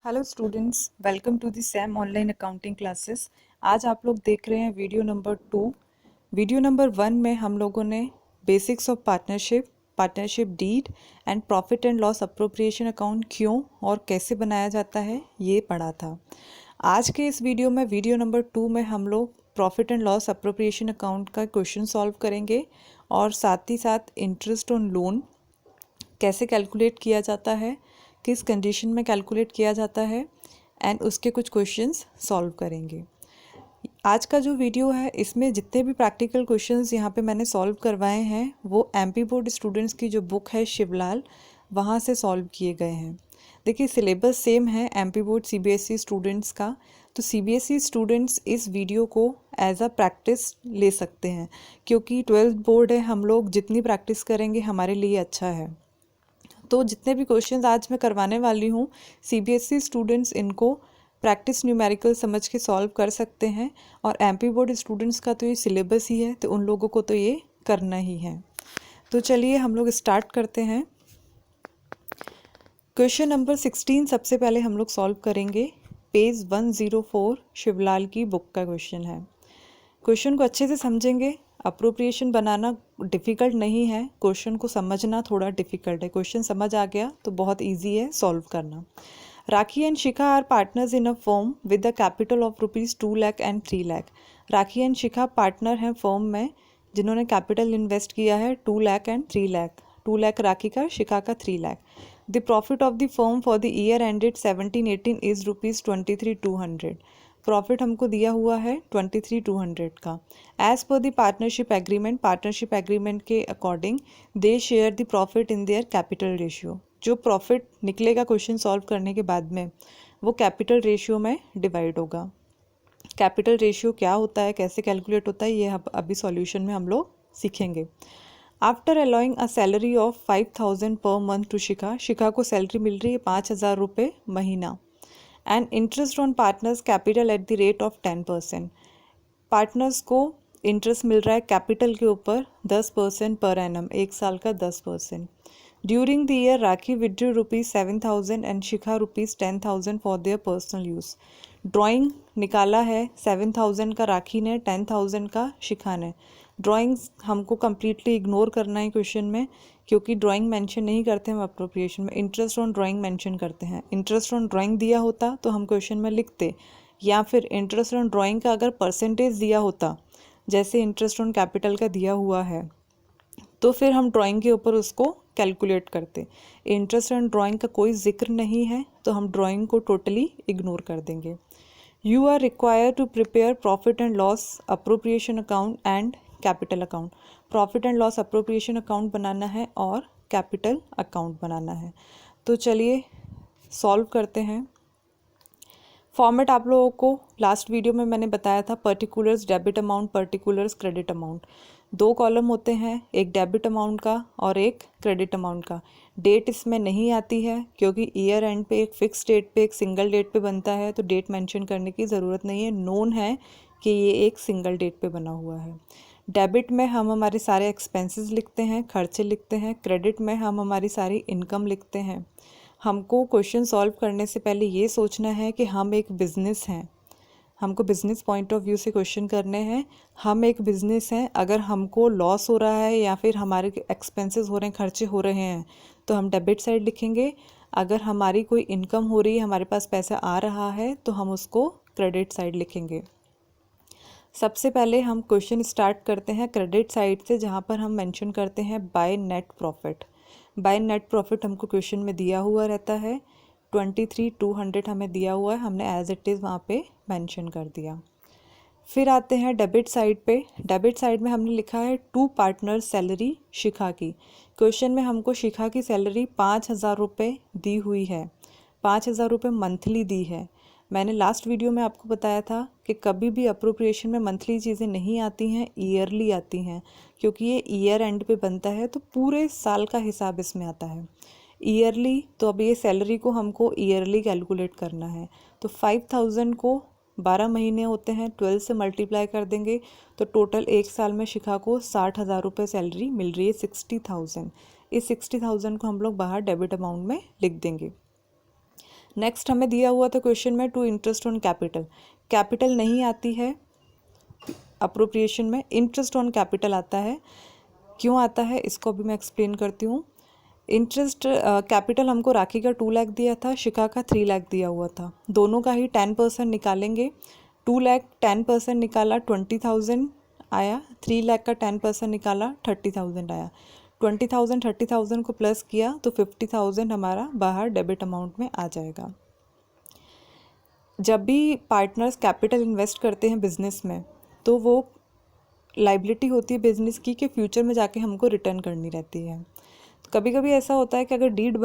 Hello students, welcome to the Sam online accounting classes. आज आप लोग देख रहे हैं वीडियो नंबर 2। वीडियो नंबर 1 में हम लोगों ने basics of partnership, partnership deed and profit and loss appropriation account क्यों और कैसे बनाया जाता है ये पढ़ा था। आज के इस वीडियो में वीडियो नंबर 2 में हम लोग profit and loss appropriation account का क्वेश्चन सॉल्व करेंगे और साथ ही साथ इंटरेस्ट ऑन लोन कैसे कैलकुलेट किया जाता है, किस कंडीशन में कैलकुलेट किया जाता है एंड उसके कुछ क्वेश्चंस सॉल्व करेंगे। आज का जो वीडियो है इसमें जितने भी प्रैक्टिकल क्वेश्चंस यहाँ पे मैंने सॉल्व करवाए हैं वो एमपी बोर्ड स्टूडेंट्स की जो बुक है शिवलाल, वहाँ से सॉल्व किए गए हैं। देखिए सिलेबस सेम है एमपी बोर्ड सीबीएसई स्टूडेंट्स का, तो सीबीएसई स्टूडेंट्स इस वीडियो को एज अ प्रैक्टिस ले सकते हैं क्योंकि 12th बोर्ड है, हम लोग जितनी प्रैक्टिस करेंगे हमारे लिए अच्छा है। तो जितने भी क्वेश्चंस आज मैं करवाने वाली हूँ सीबीएसई स्टूडेंट्स इनको प्रैक्टिस न्यूमेरिकल समझ के सॉल्व कर सकते हैं और एमपी बोर्ड स्टूडेंट्स का तो ये सिलेबस ही है, तो उन लोगों को तो ये करना ही है। तो चलिए हम लोग स्टार्ट करते हैं। क्वेश्चन नंबर 16 सबसे पहले हम लोग सॉल्व करेंगे। पेज 104 शिवलाल की बुक का क्वेश्चन है। क्वेश्चन को अच्छे से समझेंगे। अप्रोप्रिएशन बनाना डिफ़िकल्ट नहीं है, क्वेश्चन को समझना थोड़ा डिफ़िकल्ट है। क्वेश्चन समझ आ गया तो बहुत इजी है सॉल्व करना। Rakhi and Shikha are partners in a firm with the capital of ₹2 lakh and 3 lakh. Rakhi and Shikha partner हैं फर्म में जिन्होंने कैपिटल इन्वेस्ट किया है 2 लाख एंड 3 लाख। 2 लाख राखी का, शिखा का 3 lakh. The profit of the firm for the year ended 17-18 is ₹23,200। Profit हमको दिया हुआ है 23,200 का। As per the partnership agreement, partnership agreement के according they share the profit in their capital ratio. जो प्रॉफिट निकलेगा क्वेश्चन सॉल्व करने के बाद में वो कैपिटल रेशियो में डिवाइड होगा। कैपिटल रेशियो क्या होता है, कैसे कैलकुलेट होता है, ये अभी सॉल्यूशन में हम लोग सीखेंगे। After allowing a salary of 5,000 per month to शिखा, शिखा को सैलरी मिल रही है 5,000 रुपये महीना and interest on partners capital at the rate of 10%। Partners को इंटरेस्ट मिल रहा है कैपिटल के ऊपर 10% पर एनम, एक साल का 10%। During the year rakhi withdrew ₹7,000 and Shikha ₹10,000 for their personal use. Drawing निकाला है 7,000 का राखी ने, 10,000 का शिखा ने। ड्राइंग्स हमको कम्प्लीटली इग्नोर करना है क्वेश्चन में क्योंकि ड्राइंग मेंशन नहीं करते हम अप्रोप्रिएशन में, इंटरेस्ट ऑन ड्राइंग मेंशन करते हैं। इंटरेस्ट ऑन ड्राइंग दिया होता तो हम क्वेश्चन में लिखते, या फिर इंटरेस्ट ऑन ड्राइंग का अगर परसेंटेज दिया होता जैसे इंटरेस्ट ऑन कैपिटल का दिया हुआ है तो फिर हम ड्राइंग के ऊपर उसको कैलकुलेट करते। इंटरेस्ट ऑन ड्राइंग का कोई जिक्र नहीं है तो हम ड्राइंग को टोटली इग्नोर कर देंगे। You are require to prepare profit and loss appropriation account and capital account. Profit and loss appropriation account बनाना है और कैपिटल अकाउंट बनाना है। तो चलिए सॉल्व करते हैं। फॉर्मेट आप लोगों को लास्ट वीडियो में मैंने बताया था, particulars debit amount, particulars credit amount. 2 column होते हैं, एक डेबिट अमाउंट का और एक क्रेडिट अमाउंट का। डेट इसमें नहीं आती है क्योंकि ईयर एंड पे एक फिक्स डेट पे, एक सिंगल डेट पे बनता है, तो डेट मेंशन करने की ज़रूरत नहीं है। नोन है कि ये एक सिंगल डेट पे बना हुआ है। डेबिट में हम हमारे सारे एक्सपेंसेस लिखते हैं, खर्चे लिखते हैं। क्रेडिट में हम हमारी सारी इनकम लिखते हैं। हमको क्वेश्चन सॉल्व करने से पहले ये सोचना है कि हम एक बिज़नेस हैं, हमको बिज़नेस पॉइंट ऑफ व्यू से क्वेश्चन करने हैं। हम एक बिज़नेस हैं, अगर हमको लॉस हो रहा है या फिर हमारे एक्सपेंसेस हो रहे हैं, खर्चे हो रहे हैं, तो हम डेबिट साइड लिखेंगे। अगर हमारी कोई इनकम हो रही है, हमारे पास पैसा आ रहा है, तो हम उसको क्रेडिट साइड लिखेंगे। सबसे पहले हम क्वेश्चन स्टार्ट करते हैं क्रेडिट साइड से, जहाँ पर हम मेंशन करते हैं by net profit. By net profit हमको क्वेश्चन में दिया हुआ रहता है, 23,200 हमें दिया हुआ है, हमने एज इट इज़ वहाँ पे मेंशन कर दिया। फिर आते हैं डेबिट साइड पे। डेबिट साइड में हमने लिखा है 2 पार्टनर सैलरी शिखा की। क्वेश्चन में हमको शिखा की सैलरी 5,000 रुपये दी हुई है, 5,000 रुपये मंथली दी है। मैंने लास्ट वीडियो में आपको बताया था कि कभी भी अप्रोप्रिएशन में मंथली चीज़ें नहीं आती हैं, ईयरली आती हैं, क्योंकि ये ईयर एंड पे बनता है तो पूरे साल का हिसाब इसमें आता है। ईयरली, तो अब ये सैलरी को हमको ईयरली कैलकुलेट करना है, तो 5,000 को 12 महीने होते हैं, 12 से मल्टीप्लाई कर देंगे तो टोटल एक साल में शिखा को 60,000 रुपये सैलरी मिल रही है, 60,000। इस 60,000 को हम लोग बाहर डेबिट अमाउंट में लिख देंगे। नेक्स्ट हमें दिया हुआ था क्वेश्चन में to interest on capital, capital नहीं आती है अप्रोप्रिएशन में, इंटरेस्ट ऑन कैपिटल आता है। क्यों आता है इसको भी मैं एक्सप्लेन करती हूँ। इंटरेस्ट कैपिटल हमको राखी का 2 लाख दिया था, शिखा का 3 लाख दिया हुआ था, दोनों का ही 10% निकालेंगे। 2 लाख 10% निकाला 20,000 आया, 3 लाख का 10% निकाला 30,000 आया। 20,000 30,000 को प्लस किया तो 50,000 हमारा बाहर डेबिट अमाउंट में आ जाएगा। जब भी पार्टनर्स कैपिटल इन्वेस्ट करते हैं बिजनेस में तो वो लाइबिलिटी होती है बिजनेस की कि फ्यूचर में जाके हमको रिटर्न करनी रहती है। कभी कभी ऐसा होता है कि अगर डीड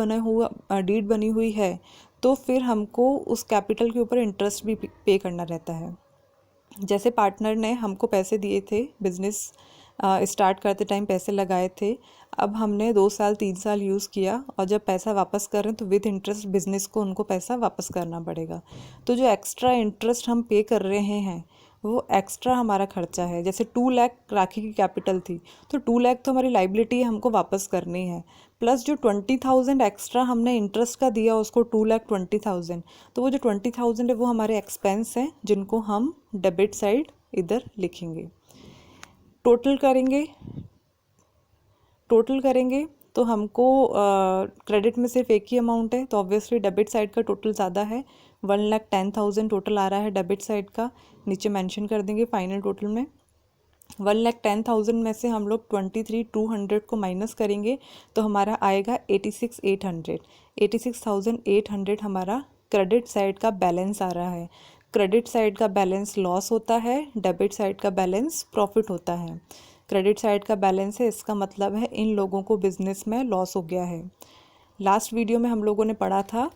बनी हुई है तो फिर हमको उस कैपिटल के ऊपर इंटरेस्ट भी पे करना रहता है। जैसे पार्टनर ने हमको पैसे दिए थे, बिजनेस स्टार्ट करते टाइम पैसे लगाए थे, अब हमने 2 साल 3 साल यूज़ किया और जब पैसा वापस कर रहे हैं तो विद इंटरेस्ट बिजनेस को उनको पैसा वापस करना पड़ेगा। तो जो एक्स्ट्रा इंटरेस्ट हम पे कर रहे हैं वो एक्स्ट्रा हमारा खर्चा है। जैसे 2 लाख राखी की कैपिटल थी तो 2 लाख तो हमारी लाइबिलिटी है, हमको वापस करनी है, प्लस जो 20,000 एक्स्ट्रा हमने इंटरेस्ट का दिया उसको 2,20,000, तो वो जो 20,000 है वो हमारे एक्सपेंस हैं जिनको हम डेबिट साइड इधर लिखेंगे। टोटल करेंगे तो हमको क्रेडिट में सिर्फ एक ही अमाउंट है तो ऑब्वियसली डेबिट साइड का टोटल ज़्यादा है, 1,10,000 टोटल आ रहा है डेबिट साइड का, नीचे मेंशन कर देंगे फाइनल टोटल में। 1,10,000 में से हम लोग 23,200 को माइनस करेंगे तो हमारा आएगा 86,800। 86,800 हमारा क्रेडिट साइड का बैलेंस आ रहा है। क्रेडिट साइड का बैलेंस लॉस होता है, डेबिट साइड का बैलेंस प्रॉफिट होता है। क्रेडिट साइड का बैलेंस है, इसका मतलब है इन लोगों को बिजनेस में लॉस हो गया है। लास्ट वीडियो में हम लोगों ने पढ़ा था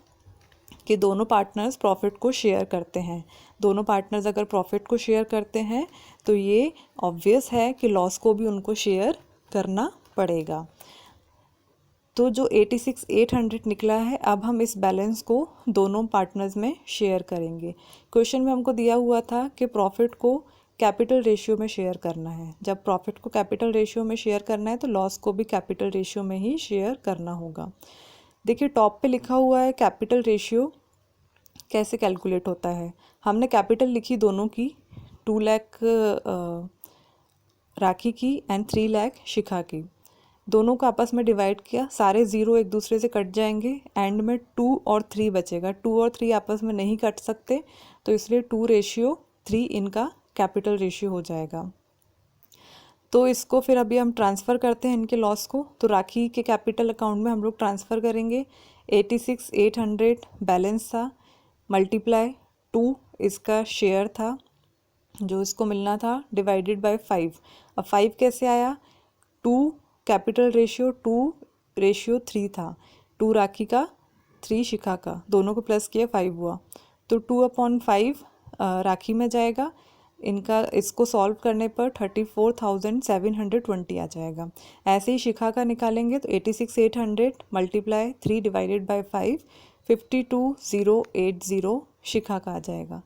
कि दोनों पार्टनर्स प्रॉफिट को शेयर करते हैं। दोनों पार्टनर्स अगर प्रॉफिट को शेयर करते हैं तो ये ऑब्वियस है कि लॉस को भी उनको शेयर करना पड़ेगा। तो जो 86,800 निकला है, अब हम इस बैलेंस को दोनों पार्टनर्स में शेयर करेंगे। क्वेश्चन में हमको दिया हुआ था कि प्रॉफिट को कैपिटल रेशियो में शेयर करना है। जब प्रॉफिट को कैपिटल रेशियो में शेयर करना है तो लॉस को भी कैपिटल रेशियो में ही शेयर करना होगा। देखिए टॉप पे लिखा हुआ है कैपिटल रेशियो कैसे कैलकुलेट होता है। हमने कैपिटल लिखी दोनों की, 2 लाख राखी की एंड 3 लाख शिखा की, दोनों को आपस में डिवाइड किया, सारे ज़ीरो एक दूसरे से कट जाएंगे, एंड में 2 और 3 बचेगा। 2 और 3 आपस में नहीं कट सकते तो इसलिए 2:3 इनका कैपिटल रेशियो हो जाएगा। तो इसको फिर अभी हम ट्रांसफ़र करते हैं इनके लॉस को, तो राखी के कैपिटल अकाउंट में हम लोग ट्रांसफ़र करेंगे। 86,800 बैलेंस था, मल्टीप्लाई 2 इसका शेयर था जो इसको मिलना था, डिवाइडेड बाय 5। अब 5 कैसे आया, 2 कैपिटल रेशियो 2:3 था, 2 राखी का 3 शिखा का, दोनों को प्लस किया 5 हुआ, तो 2/5 राखी में जाएगा। इनका इसको सॉल्व करने पर 34,720 आ जाएगा। ऐसे ही शिखा का निकालेंगे तो 86,800 मल्टीप्लाई 3 डिवाइडेड बाय 5, 52,080 शिखा का आ जाएगा।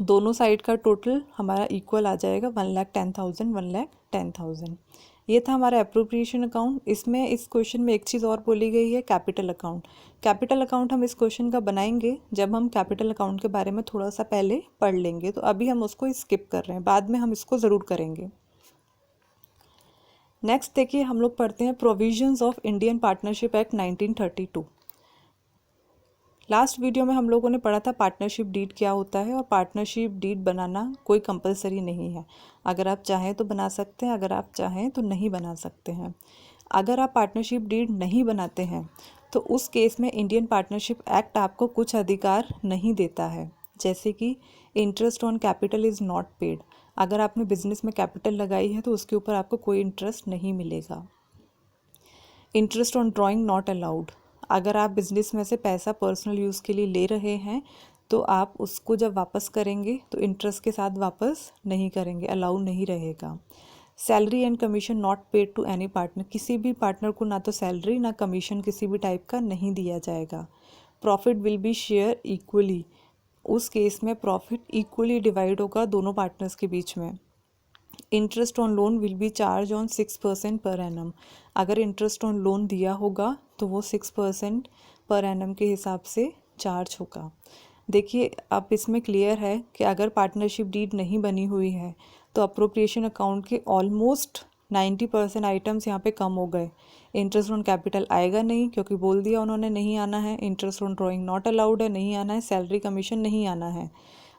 दोनों साइड का टोटल हमारा इक्वल आ जाएगा 1,10,000 1,10,000। ये था हमारा अप्रोप्रिएशन अकाउंट। इसमें इस क्वेश्चन में एक चीज़ और बोली गई है, कैपिटल अकाउंट। कैपिटल अकाउंट हम इस क्वेश्चन का बनाएंगे जब हम कैपिटल अकाउंट के बारे में थोड़ा सा पहले पढ़ लेंगे, तो अभी हम उसको स्किप कर रहे हैं, बाद में हम इसको ज़रूर करेंगे। नेक्स्ट देखिए हम लोग पढ़ते हैं provisions of Indian partnership act 1932। Last video में हम लोगों ने पढ़ा था पार्टनरशिप डीड क्या होता है, और पार्टनरशिप डीड बनाना कोई कंपलसरी नहीं है। अगर आप चाहें तो बना सकते हैं, अगर आप चाहें तो नहीं बना सकते हैं। अगर आप पार्टनरशिप डीड नहीं बनाते हैं तो उस केस में इंडियन पार्टनरशिप एक्ट आपको कुछ अधिकार नहीं देता है, जैसे कि interest on capital is not paid. अगर आपने बिजनेस में कैपिटल लगाई है तो उसके ऊपर आपको कोई इंटरेस्ट नहीं मिलेगा। Interest on drawing not allowed. अगर आप बिजनेस में से पैसा पर्सनल यूज़ के लिए ले रहे हैं तो आप उसको जब वापस करेंगे तो इंटरेस्ट के साथ वापस नहीं करेंगे, अलाउ नहीं रहेगा। Salary and commission not paid to any partner. किसी भी पार्टनर को ना तो सैलरी ना कमीशन किसी भी टाइप का नहीं दिया जाएगा। Profit will B share equally. उस केस में प्रॉफिट इक्वली डिवाइड होगा दोनों पार्टनर्स के बीच में। Interest on loan will be charge on 6% per annum. अगर इंटरेस्ट ऑन लोन दिया होगा तो वो 6% पर एनम के हिसाब से चार्ज होगा। देखिए अब इसमें क्लियर है कि अगर पार्टनरशिप डीड नहीं बनी हुई है तो अप्रोप्रिएशन अकाउंट के ऑलमोस्ट 90% आइटम्स यहाँ पे कम हो गए। इंटरेस्ट ऑन कैपिटल आएगा नहीं क्योंकि बोल दिया उन्होंने नहीं आना है। Interest on drawing not allowed है, नहीं आना है। सैलरी कमीशन नहीं आना है।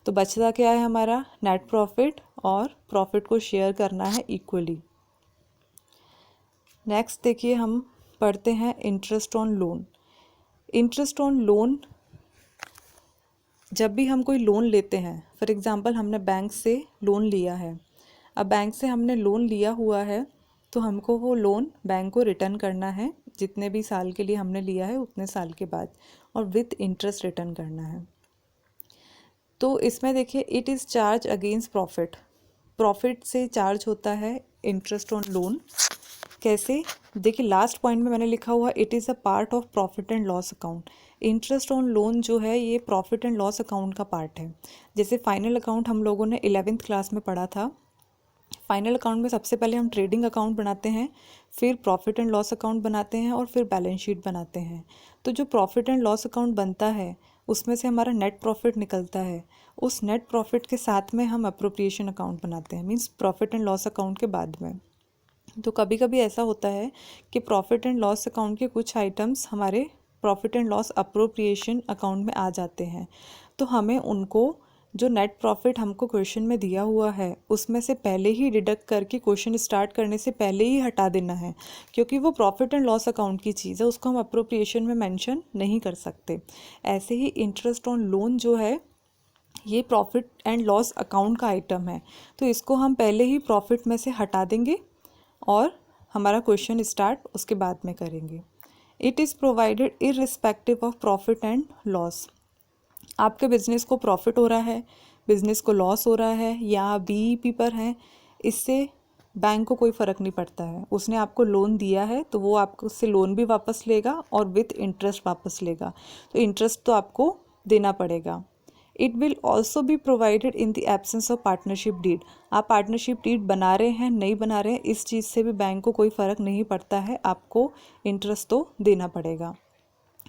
तो बचता क्या है हमारा? नेट प्रॉफिट, और प्रॉफिट को शेयर करना है इक्वली। नेक्स्ट देखिए हम पढ़ते हैं interest on loan. Interest on loan, जब भी हम कोई लोन लेते हैं, फॉर एग्ज़ाम्पल हमने बैंक से लोन लिया है। अब बैंक से हमने लोन लिया हुआ है तो हमको वो लोन बैंक को रिटर्न करना है, जितने भी साल के लिए हमने लिया है उतने साल के बाद, और विथ इंटरेस्ट रिटर्न करना है। तो इसमें देखिए it is charge against profit, profit से चार्ज होता है इंटरेस्ट ऑन लोन। कैसे? देखिए लास्ट पॉइंट में मैंने लिखा हुआ it is a part of profit and loss account. Interest on loan जो है ये प्रॉफिट एंड लॉस अकाउंट का पार्ट है। जैसे फाइनल अकाउंट हम लोगों ने 11th क्लास में पढ़ा था। फाइनल अकाउंट में सबसे पहले हम ट्रेडिंग अकाउंट बनाते हैं, फिर प्रॉफिट एंड लॉस अकाउंट बनाते हैं, और फिर बैलेंस शीट बनाते हैं। तो जो प्रॉफिट एंड लॉस अकाउंट बनता है उसमें से हमारा नेट प्रॉफिट निकलता है। उस नेट प्रॉफिट के साथ में हम अप्रोप्रिएशन अकाउंट बनाते हैं, means profit and loss account के बाद में। तो कभी कभी ऐसा होता है कि प्रॉफिट एंड लॉस अकाउंट के कुछ आइटम्स हमारे profit and loss appropriation account में आ जाते हैं। तो हमें उनको, जो नेट प्रॉफिट हमको क्वेश्चन में दिया हुआ है उसमें से पहले ही डिडक्ट करके क्वेश्चन स्टार्ट करने से पहले ही हटा देना है, क्योंकि वो प्रॉफिट एंड लॉस अकाउंट की चीज़ है, उसको हम अप्रोप्रिएशन में मेंशन नहीं कर सकते। ऐसे ही इंटरेस्ट ऑन लोन जो है ये प्रॉफिट एंड लॉस अकाउंट का आइटम है, तो इसको हम पहले ही प्रॉफिट में से हटा देंगे और हमारा क्वेश्चन स्टार्ट उसके बाद में करेंगे। It is provided irrespective of profit and loss. आपके बिजनेस को प्रॉफिट हो रहा है, बिजनेस को लॉस हो रहा है, या बीईपी पर है, इससे बैंक को कोई फ़र्क नहीं पड़ता है। उसने आपको लोन दिया है तो वो आपको उससे लोन भी वापस लेगा और विथ इंटरेस्ट वापस लेगा, तो इंटरेस्ट तो आपको देना पड़ेगा। It will also be provided in the absence of partnership deed. आप पार्टनरशिप डीड बना रहे हैं नहीं बना रहे हैं, इस चीज़ से भी बैंक को कोई फ़र्क नहीं पड़ता है, आपको इंटरेस्ट तो देना पड़ेगा।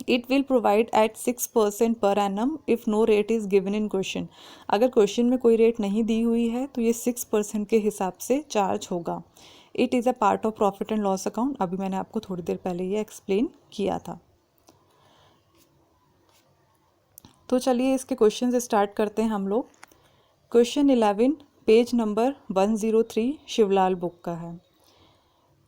It will provide at 6% per annum if no rate is given in question. अगर क्वेश्चन में कोई रेट नहीं दी हुई है तो ये 6% के हिसाब से चार्ज होगा। It is a part of profit and loss account. अभी मैंने आपको थोड़ी देर पहले ये एक्सप्लेन किया था। तो चलिए इसके क्वेश्चन स्टार्ट करते हैं हम लोग। Question 11 page number 103 Shivlal book का है।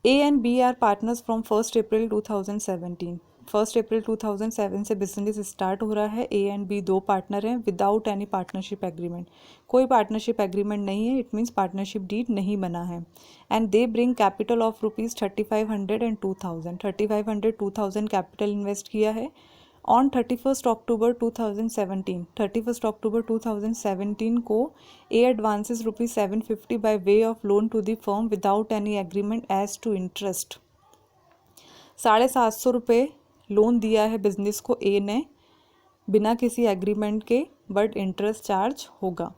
A and B are partners from 1 April 2017। 1 April 2007 से बिजनेस स्टार्ट हो रहा है। ए एंड बी दो पार्टनर हैं विदाउट एनी पार्टनरशिप एग्रीमेंट। कोई पार्टनरशिप एग्रीमेंट नहीं है, इट मीन्स पार्टनरशिप डीड नहीं बना है। And they bring capital of ₹3500 and 2000। 3500 2000 capital invest किया है। ऑन 31 अक्टूबर 2017, 31 अक्टूबर 2017 को A advances ₹750 by way of loan to the firm without any agreement as to interest. 750 रुपये loan दिया है business को ए ने बिना किसी एग्रीमेंट के, बट इंटरेस्ट चार्ज होगा।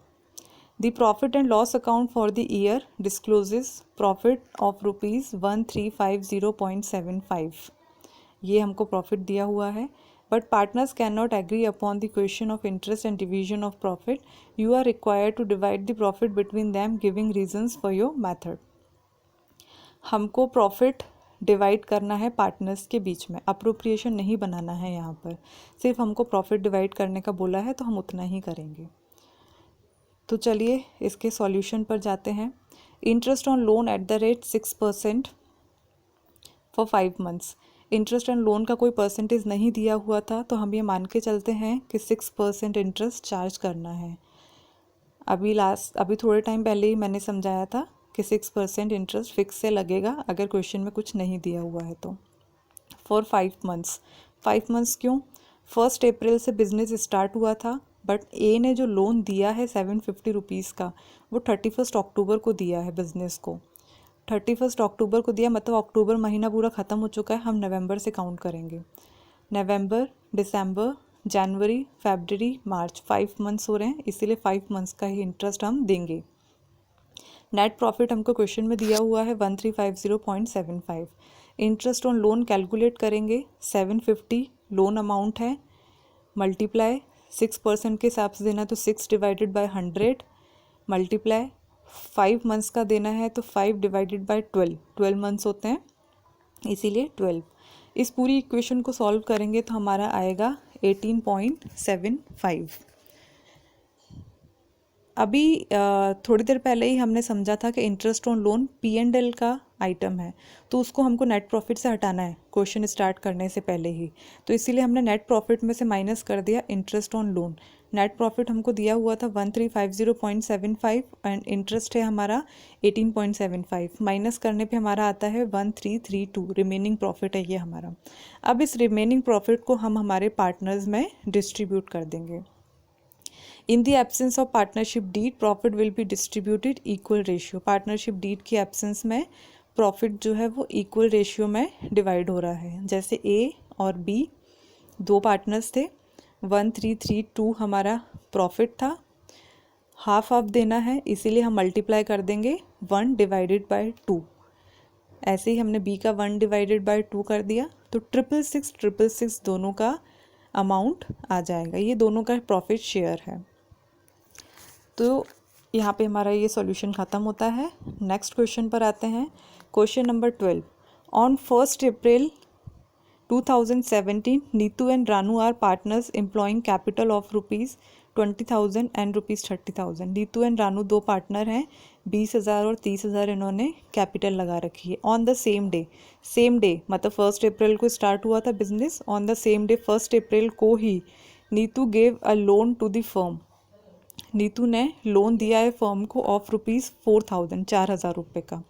The profit and loss account for the year discloses profit of ₹1350.75। ये हमको प्रॉफिट दिया हुआ है, but partners can not agree upon the question of interest and division of profit. You are required to divide the profit between them giving reasons for your method. हमको profit divide करना है partners के बीच में, appropriation नहीं बनाना है। यहाँ पर सिर्फ हमको प्रॉफिट डिवाइड करने का बोला है तो हम उतना ही करेंगे। तो चलिए इसके सॉल्यूशन पर जाते हैं। Interest on loan at the rate 6% for 5 months. Interest on loan का कोई परसेंटेज नहीं दिया हुआ था, तो हम ये मान के चलते हैं कि 6% इंटरेस्ट चार्ज करना है। अभी थोड़े टाइम पहले ही मैंने समझाया था कि 6% इंटरेस्ट फिक्स से लगेगा अगर क्वेश्चन में कुछ नहीं दिया हुआ है तो। For 5 months. 5 मंथ्स क्यों? 1 अप्रैल से बिजनेस स्टार्ट हुआ था, बट ए ने जो लोन दिया है 750 रुपीज़ का, वो 31 अक्टूबर को दिया है बिजनेस को। 31 अक्टूबर को दिया, मतलब अक्टूबर महीना पूरा ख़त्म हो चुका है। हम नवंबर से काउंट करेंगे। नवंबर, दिसंबर, जनवरी, फरवरी, मार्च, 5 मंथ्स हो रहे हैं, इसीलिए 5 मंथ्स का ही इंटरेस्ट हम देंगे। नेट प्रॉफिट हमको क्वेश्चन में दिया हुआ है 1350.75। इंटरेस्ट ऑन लोन कैलकुलेट करेंगे। 750 लोन अमाउंट है, मल्टीप्लाई 6% के हिसाब से देना तो 6 डिवाइडेड बाय 100 मल्टीप्लाई 5 मंथ्स का देना है तो 5 डिवाइडेड बाय 12 मंथ्स होते हैं इसीलिए 12। इस पूरी इक्वेशन को सॉल्व करेंगे तो हमारा आएगा 18.75। अभी थोड़ी देर पहले ही हमने समझा था कि इंटरेस्ट ऑन लोन P&L का आइटम है, तो उसको हमको नेट प्रॉफिट से हटाना है क्वेश्चन स्टार्ट करने से पहले ही। तो इसीलिए हमने नेट प्रॉफिट में से माइनस कर दिया interest on loan. Net profit हमको दिया हुआ था 1350.75 एंड इंटरेस्ट है हमारा 18.75। माइनस करने पे हमारा आता है 1332। रिमेनिंग प्रॉफिट है ये हमारा। अब इस रिमेनिंग प्रॉफिट को हम हमारे पार्टनर्स में डिस्ट्रीब्यूट कर देंगे। In the absence of partnership deed profit will be distributed equal ratio. Partnership deed की एब्सेंस में प्रॉफिट जो है वो इक्वल रेशियो में डिवाइड हो रहा है। जैसे ए और बी दो पार्टनर्स थे, 1332 हमारा प्रॉफिट था, हाफ हाफ देना है इसीलिए हम मल्टीप्लाई कर देंगे 1 डिवाइडेड बाय 2। ऐसे ही हमने बी का 1 डिवाइडेड बाय 2 कर दिया तो 666 दोनों का अमाउंट आ जाएगा। ये दोनों का प्रॉफिट शेयर है। तो यहाँ पे हमारा ये सॉल्यूशन ख़त्म होता है। नेक्स्ट क्वेश्चन पर आते हैं। Question number 12। On 1 April 2017 Neetu and Ranu are partners employing capital of ₹20,000 and ₹30,000। Neetu and Ranu दो पार्टनर हैं, 20,000 और 30,000 इन्होंने कैपिटल लगा रखी है। ऑन द सेम डे मतलब 1 अप्रैल को स्टार्ट हुआ था business. On the same day 1 अप्रैल को ही Neetu gave a loan to the firm. Neetu ने लोन दिया है फर्म को ऑफ ₹4,000 4,000 का।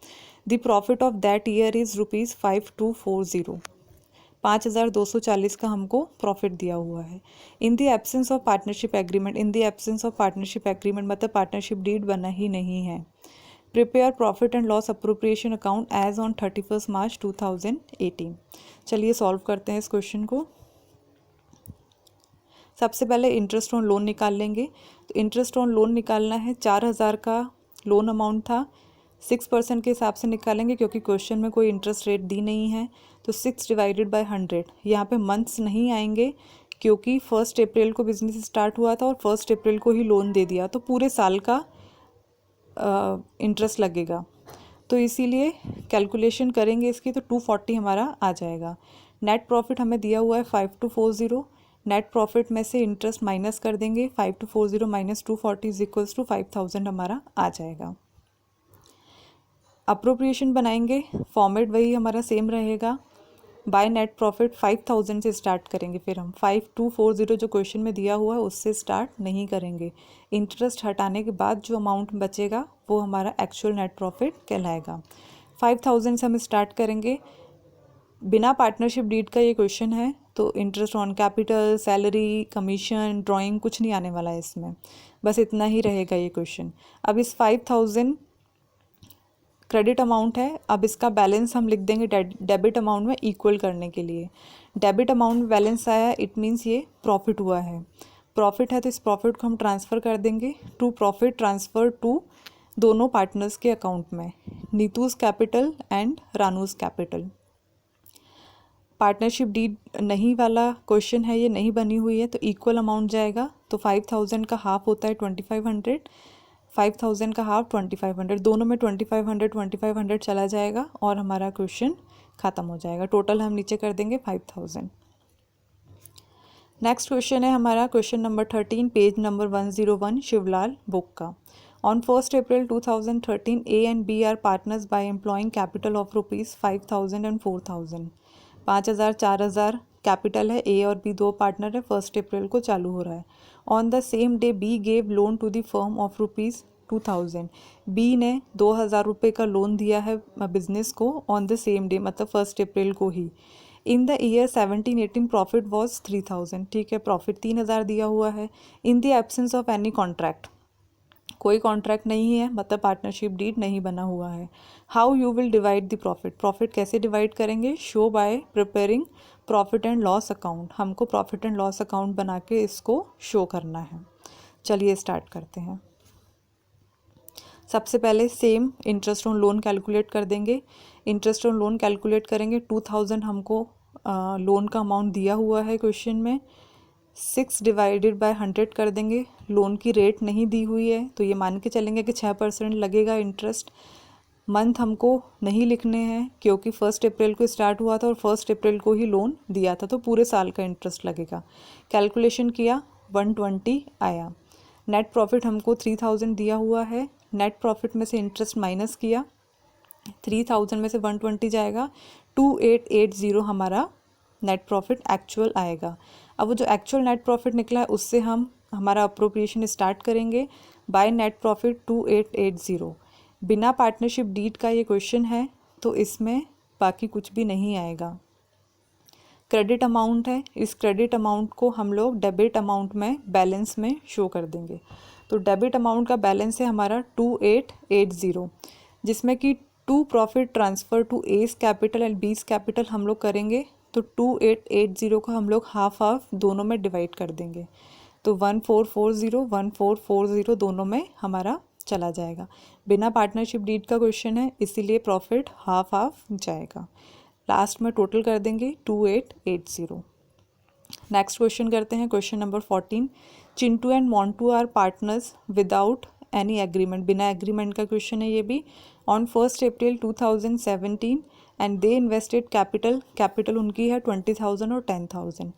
The profit of that year is ₹5240 5,240 का हमको प्रॉफिट दिया हुआ है। In the absence of partnership agreement, in the absence of partnership agreement मतलब पार्टनरशिप डीड बना ही नहीं है। Prepare profit and loss appropriation account as on 31 March 2018। चलिए सॉल्व करते हैं इस क्वेश्चन को। सबसे पहले इंटरेस्ट ऑन लोन निकाल लेंगे। तो इंटरेस्ट ऑन लोन निकालना है, 4,000 का लोन अमाउंट था, 6% के हिसाब से निकालेंगे क्योंकि क्वेश्चन में कोई इंटरेस्ट रेट दी नहीं है। तो 6 डिवाइडेड बाय 100। यहाँ पे मंथ्स नहीं आएंगे क्योंकि 1 अप्रैल को बिजनेस स्टार्ट हुआ था और 1 अप्रैल को ही लोन दे दिया, तो पूरे साल का इंटरेस्ट लगेगा। तो इसीलिए कैलकुलेशन करेंगे इसकी तो 240 हमारा आ जाएगा। नेट प्रॉफिट हमें दिया हुआ है 5240। नेट प्रॉफिट में से इंटरेस्ट माइनस कर देंगे, 5240 माइनस 240 इज इक्वल्स टू 5,000 हमारा आ जाएगा। अप्रोप्रिएशन बनाएंगे, फॉर्मेट वही हमारा सेम रहेगा। बाय नेट प्रॉफिट 5,000 से स्टार्ट करेंगे, फिर हम 5240 जो क्वेश्चन में दिया हुआ है उससे स्टार्ट नहीं करेंगे। इंटरेस्ट हटाने के बाद जो अमाउंट बचेगा वो हमारा एक्चुअल नेट प्रॉफिट कहलाएगा। 5,000 से हम स्टार्ट करेंगे। बिना पार्टनरशिप डीड का ये क्वेश्चन है तो interest on capital, salary, commission, drawing कुछ नहीं आने वाला है इसमें, बस इतना ही रहेगा ये क्वेश्चन। अब इस 5,000 क्रेडिट अमाउंट है, अब इसका बैलेंस हम लिख देंगे डेबिट अमाउंट में इक्वल करने के लिए। डेबिट अमाउंट में बैलेंस आया, इट मीन्स ये प्रॉफिट हुआ है। प्रॉफिट है तो इस प्रॉफिट को हम ट्रांसफ़र कर देंगे टू प्रॉफिट ट्रांसफ़र टू दोनों पार्टनर्स के अकाउंट में, Neetu's capital and Ranu's capital. Partnership deed नहीं वाला क्वेश्चन है, ये नहीं बनी हुई है तो इक्वल अमाउंट जाएगा। तो 5,000 का हाफ होता है 2,500, 5,000 का हाफ 2,500, दोनों में 2,500 चला जाएगा और हमारा क्वेश्चन ख़त्म हो जाएगा। टोटल हम नीचे कर देंगे 5,000। नेक्स्ट क्वेश्चन है हमारा question number 13, page number 101 Shivlal book का। On 1 April 2013 A and B are partners by employing capital of ₹5,000 and 4,000। 5,000 4,000 capital है, ए और बी दो पार्टनर है, 1 अप्रैल को चालू हो रहा है। On the same day B gave loan to the firm of ₹2,000। B ने 2,000 रुपये का लोन दिया है बिजनेस को ऑन द सेम डे मतलब 1 अप्रैल को ही। In the year 17-18 profit was 3,000। ठीक है, प्रॉफिट 3,000 दिया हुआ है। In the absence of any contract, कोई कॉन्ट्रैक्ट नहीं है मतलब पार्टनरशिप डीड नहीं बना हुआ है। How you will divide the profit, profit कैसे डिवाइड करेंगे? Show by preparing profit and loss account, हमको प्रॉफिट एंड लॉस अकाउंट बना के इसको शो करना है। चलिए स्टार्ट करते हैं। सबसे पहले same interest on loan calculate कर देंगे। इंटरेस्ट ऑन लोन कैलकुलेट करेंगे, 2,000 हमको लोन का अमाउंट दिया हुआ है क्वेश्चन में। 6 डिवाइडेड बाय 100 कर देंगे। लोन की रेट नहीं दी हुई है तो ये मान के चलेंगे कि 6% लगेगा इंटरेस्ट। मंथ हमको नहीं लिखने हैं क्योंकि 1 अप्रैल को स्टार्ट हुआ था और 1 अप्रैल को ही लोन दिया था, तो पूरे साल का इंटरेस्ट लगेगा। कैलकुलेशन किया 120 आया। नेट प्रॉफिट हमको 3000 दिया हुआ है। नेट प्रॉफिट में से इंटरेस्ट माइनस किया, 3000 में से 120 जाएगा, 2880 हमारा नेट प्रॉफिट एक्चुअल आएगा। अब वो जो एक्चुअल नेट प्रॉफिट निकला है उससे हम हमारा अप्रोप्रिएशन स्टार्ट करेंगे। By net profit 2880। बिना पार्टनरशिप डीड का ये क्वेश्चन है तो इसमें बाकी कुछ भी नहीं आएगा। क्रेडिट अमाउंट है, इस क्रेडिट अमाउंट को हम लोग डेबिट अमाउंट में बैलेंस में शो कर देंगे। तो डेबिट अमाउंट का बैलेंस है हमारा 2880, जिसमें कि to profit transfer to A's capital and B's capital हम लोग करेंगे। तो 2880 को हम लोग हाफ दोनों में डिवाइड कर देंगे। तो 1440 1440 दोनों में हमारा चला जाएगा। बिना पार्टनरशिप डीड का क्वेश्चन है इसीलिए प्रॉफिट हाफ जाएगा। लास्ट में टोटल कर देंगे 2880। नेक्स्ट क्वेश्चन करते हैं, question number 14। Chintu and Montu are partners without any agreement. बिना एग्रीमेंट का क्वेश्चन है ये भी। On 1 April 2017 and they invested capital उनकी है 20,000 और 10,000।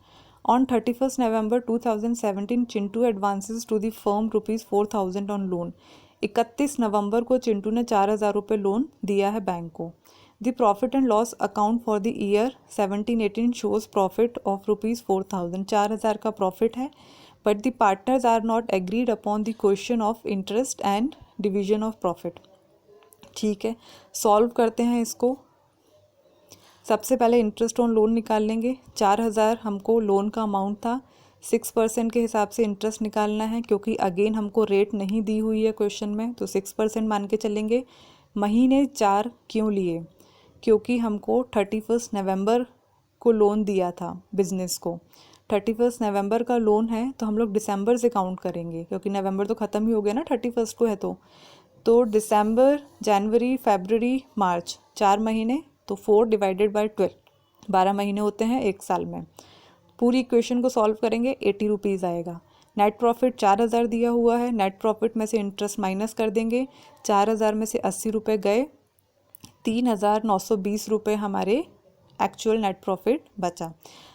ऑन 31 November 2017 Chintu advances to the firm ₹4,000 on loan. 31 November को चिंटू ने 4,000 रुपये लोन दिया है बैंक को। The profit and loss account for the year 17-18 shows profit of ₹4,000। 4,000 का प्रॉफिट है, but the partners are not agreed upon the question of interest and division of profit. ठीक है, सॉल्व करते हैं इसको। सबसे पहले इंटरेस्ट ऑन लोन निकाल लेंगे। 4,000 हमको लोन का अमाउंट था, 6% के हिसाब से इंटरेस्ट निकालना है क्योंकि अगेन हमको रेट नहीं दी हुई है क्वेश्चन में, तो 6% मान के चलेंगे। महीने 4 क्यों लिए? क्योंकि हमको 31 नवंबर को लोन दिया था बिजनेस को। 31 नवंबर का लोन है तो हम लोग दिसंबर से काउंट करेंगे क्योंकि नवंबर तो ख़त्म ही हो गया ना, 31 को है। तो दिसंबर, जनवरी, फरवरी, मार्च, 4 महीने, तो 4 डिवाइडेड बाय 12, 12 महीने होते हैं एक साल में। पूरी इक्वेशन को सॉल्व करेंगे, 80 रुपीज़ आएगा। नेट प्रॉफिट 4,000 दिया हुआ है, नेट प्रॉफिट में से इंटरेस्ट माइनस कर देंगे। 4,000 में से 80 रुपये गए, 3,920 रुपये हमारे एक्चुअल नेट प्रॉफिट बचा।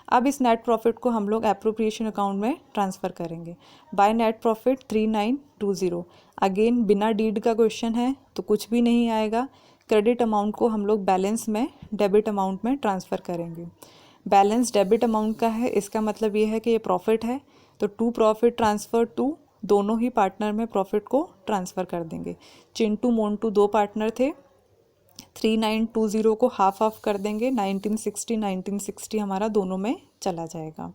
अब इस नेट प्रॉफिट को हम लोग एप्रोप्रिएशन अकाउंट में ट्रांसफ़र करेंगे। By net profit 3,920। अगेन बिना डीड का क्वेश्चन है तो कुछ भी नहीं आएगा। क्रेडिट अमाउंट को हम लोग बैलेंस में डेबिट अमाउंट में ट्रांसफ़र करेंगे। बैलेंस डेबिट अमाउंट का है, इसका मतलब ये है कि ये प्रॉफिट है तो टू प्रॉफिट ट्रांसफ़र टू, दोनों ही पार्टनर में प्रॉफिट को ट्रांसफ़र कर देंगे। चिंटू मोंटू 2 पार्टनर थे, 3,920 को हाफ कर देंगे, 1960 हमारा दोनों में चला जाएगा।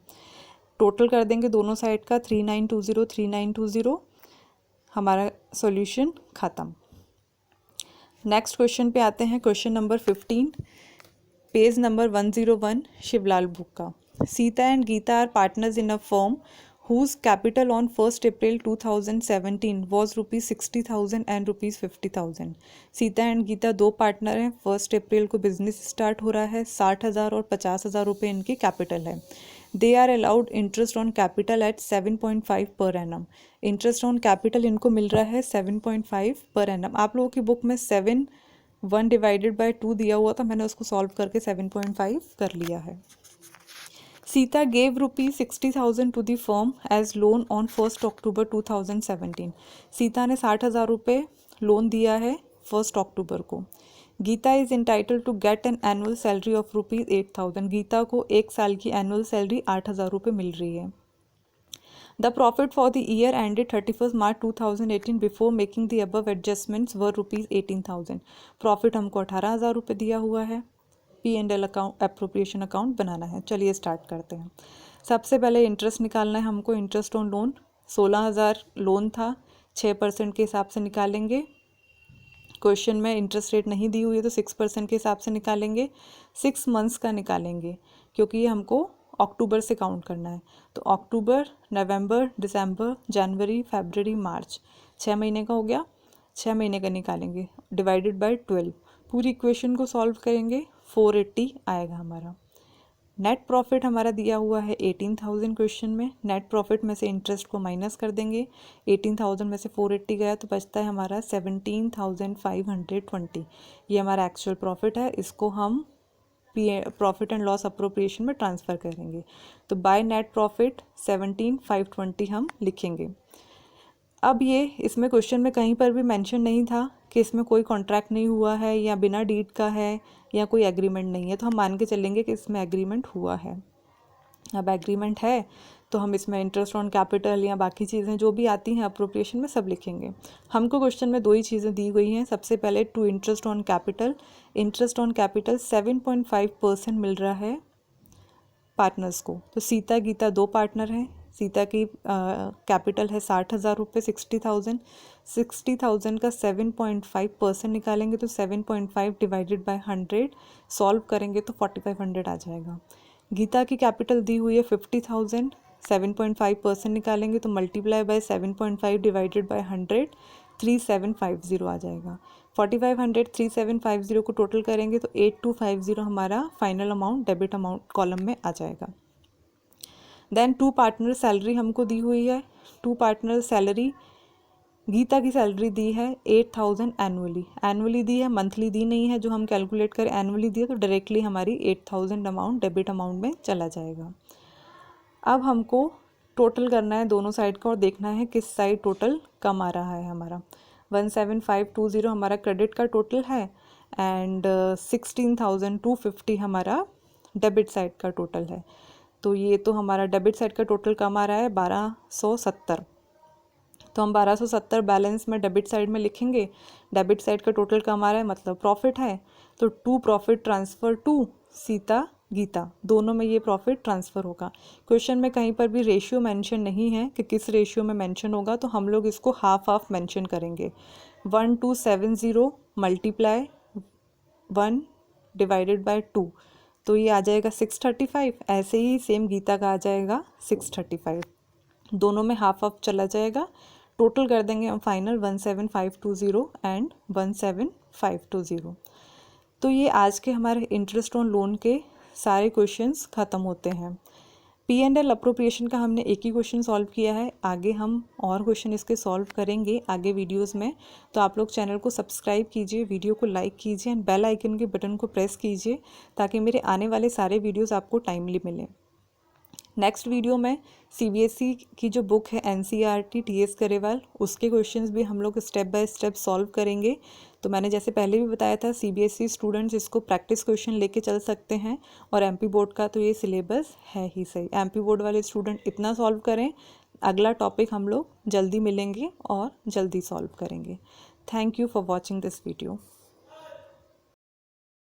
टोटल कर देंगे दोनों साइड का, 3,920 हमारा सॉल्यूशन ख़त्म। नेक्स्ट क्वेश्चन पे आते हैं, question number 15, page number 101 Shivlal book का। Sita and Gita are partners in a firm whose capital on 1 April 2017 was ₹60,000 and ₹50,000। Sita and Gita 2 partner हैं। 1 अप्रैल को बिजनेस स्टार्ट हो रहा है। 60,000 और 50,000 रुपये इनकी कैपिटल है। They are allowed interest on capital at 7.5 per annum. Interest on capital इनको मिल रहा है 7.5 पर एनम। आप लोगों की बुक में 7 1 डिवाइडेड बाय 2 दिया हुआ था, मैंने उसको सॉल्व करके 7.5 कर लिया है। Sita gave ₹60,000 to the firm as loan on 1 October 2017। Sita ने 60,000 रुपये लोन दिया है 1 अक्टूबर को। Gita is entitled to get an annual salary of ₹8,000। गीता को एक साल की एनुअल सैलरी 8,000 रुपये मिल रही है। The profit for the year ended 31 March 2018 before making the above adjustments were ₹18,000। Profit हमको 18,000 रुपये दिया हुआ है। P&L अकाउंट, एप्रोप्रिएशन अकाउंट बनाना है। चलिए स्टार्ट करते हैं। सबसे पहले इंटरेस्ट निकालना है हमको। इंटरेस्ट ऑन लोन 16,000 लोन था, 6% के हिसाब से निकालेंगे। क्वेश्चन में इंटरेस्ट रेट नहीं दी हुई है तो 6% के हिसाब से निकालेंगे। 6 मंथ्स का निकालेंगे क्योंकि ये हमको अक्टूबर से काउंट करना है। तो अक्टूबर, नवंबर, दिसंबर, जनवरी, फरवरी, मार्च, 6 महीने का हो गया। 6 महीने का निकालेंगे डिवाइडेड बाय 12। पूरी इक्वेशन को सॉल्व करेंगे, 480 आएगा हमारा। नेट प्रॉफिट हमारा दिया हुआ है 18,000 क्वेश्चन में। नेट प्रॉफिट में से इंटरेस्ट को माइनस कर देंगे, 18,000 में से 480 गया तो बचता है हमारा 17,520। ये हमारा एक्चुअल प्रॉफिट है, इसको हम प्रॉफिट एंड लॉस अप्रोप्रिएशन में ट्रांसफ़र करेंगे। तो बाय नेट प्रॉफिट 17,520 हम लिखेंगे। अब ये इसमें क्वेश्चन में कहीं पर भी मेंशन नहीं था कि इसमें कोई कॉन्ट्रैक्ट नहीं हुआ है या बिना डीड का है या कोई एग्रीमेंट नहीं है, तो हम मान के चलेंगे कि इसमें एग्रीमेंट हुआ है। अब एग्रीमेंट है तो हम इसमें इंटरेस्ट ऑन कैपिटल या बाकी चीज़ें जो भी आती हैं अप्रोप्रिएशन में सब लिखेंगे। हमको क्वेश्चन में दो ही चीज़ें दी गई हैं। सबसे पहले to interest on capital, interest on capital 7.5% मिल रहा है पार्टनर्स को। तो सीता गीता दो पार्टनर हैं। सीता की कैपिटल है 60,000 रुपये, 60,000 का 7.5% निकालेंगे तो 7.5 डिवाइडेड बाय 100 सॉल्व करेंगे तो 4,500 आ जाएगा। गीता की कैपिटल दी हुई है 50,000, 7.5% निकालेंगे तो मल्टीप्लाई बाय 7.5 डिवाइडेड बाय 100 3750 आ जाएगा। 4,500 3750 को टोटल करेंगे तो 8250 हमारा final amount debit amount column में आ जाएगा। देन टू पार्टनर सैलरी हमको दी हुई है। टू पार्टनर सैलरी, गीता की सैलरी दी है 8,000 एनुअली दी है, मंथली दी नहीं है। जो हम कैलकुलेट करें एनुअली दी है तो डायरेक्टली हमारी 8,000 अमाउंट डेबिट अमाउंट में चला जाएगा। अब हमको टोटल करना है दोनों साइड का और देखना है किस साइड टोटल कम आ रहा है हमारा। 17,520 हमारा क्रेडिट का टोटल है एंड 16,250 हमारा डेबिट साइड का टोटल है। तो ये तो हमारा डेबिट साइड का टोटल कम आ रहा है 1270। तो हम 1270 बैलेंस में डेबिट साइड में लिखेंगे। डेबिट साइड का टोटल कम आ रहा है मतलब प्रॉफिट है, तो to profit transfer to Sita Gita, दोनों में ये प्रॉफिट ट्रांसफ़र होगा। क्वेश्चन में कहीं पर भी रेशियो मेंशन नहीं है कि किस रेशियो में मेंशन होगा, तो हम लोग इसको हाफ हाफ मेंशन करेंगे। 1270 मल्टीप्लाई 1 डिवाइडेड बाय 2, तो ये आ जाएगा 635। ऐसे ही सेम गीता का आ जाएगा 635, दोनों में हाफ हाफ चला जाएगा। टोटल कर देंगे हम फाइनल 17,520 एंड 17,520। तो ये आज के हमारे इंटरेस्ट ऑन लोन के सारे क्वेश्चंस ख़त्म होते हैं। P&L अप्रोप्रिएशन का हमने एक ही क्वेश्चन सॉल्व किया है, आगे हम और क्वेश्चन इसके सॉल्व करेंगे आगे वीडियोस में। तो आप लोग चैनल को सब्सक्राइब कीजिए, वीडियो को लाइक कीजिए एंड बेल आइकन के बटन को प्रेस कीजिए ताकि मेरे आने वाले सारे वीडियोस आपको टाइमली मिलें। नेक्स्ट वीडियो में CBSE की जो बुक है NCERT TS गरेवाल, उसके क्वेश्चंस भी हम लोग स्टेप बाय स्टेप सॉल्व करेंगे। तो मैंने जैसे पहले भी बताया था CBSE स्टूडेंट्स इसको प्रैक्टिस क्वेश्चन लेके चल सकते हैं और MP बोर्ड का तो ये सिलेबस है ही सही। MP बोर्ड वाले स्टूडेंट इतना सॉल्व करें, अगला टॉपिक हम लोग जल्दी मिलेंगे और जल्दी सॉल्व करेंगे। Thank you for watching this video.